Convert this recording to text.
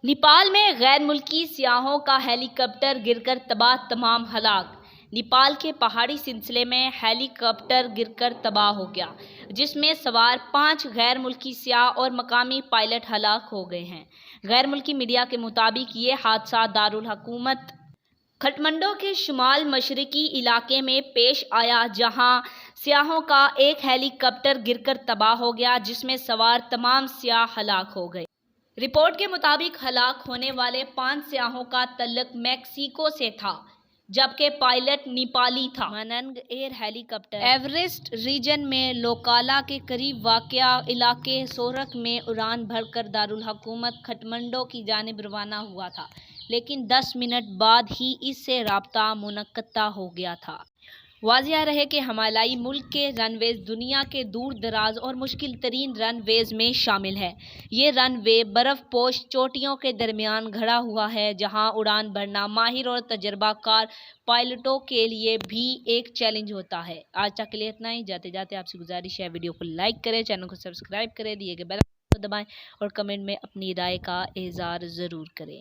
नेपाल में गैर मुल्की सियाहों का हेलीकॉप्टर गिरकर तबाह, तमाम हलाक। नेपाल के पहाड़ी सिलसिले में हेलीकॉप्टर गिरकर तबाह हो गया, जिसमें सवार 5 गैर मुल्की सियाह और मकामी पायलट हलाक हो गए हैं। गैर मुल्की मीडिया के मुताबिक ये हादसा दारुल हुकूमत काठमांडू के शुमाल मशरकी इलाके में पेश आया, जहां सियाहों का एक हेलीकॉप्टर गिरकर तबाह हो गया, जिसमें सवार तमाम सियाह हलाक हो गए। रिपोर्ट के मुताबिक हलाक होने वाले 5 सियाहों का तल्लुक मैक्सिको से था, जबकि पायलट नेपाली था। Manang air helicopter Everest reason में लोकाला के करीब वाक़या इलाके सोरक में उड़ान भरकर दारुल हुकूमत काठमांडू की जानिब रवाना हुआ था, लेकिन 10 मिनट बाद ही इससे राब्ता मुनक़्ता हो गया था। वाज़िह रहे कि हिमालयी मुल्क के रनवेज दुनिया के दूर दराज और मुश्किल तरीन रनवेज में शामिल है। ये रनवे बर्फ़पोश चोटियों के दरमियान खड़ा हुआ है, जहां उड़ान भरना माहिर और तजर्बाकार पायलटों के लिए भी एक चैलेंज होता है। आज तक के लिए इतना ही। जाते जाते आपसे गुजारिश है, वीडियो को लाइक करें, चैनल को सब्सक्राइब करें, दिए गए बेल आइकन को दबाएं और कमेंट में अपनी राय का इज़हार ज़रूर करें।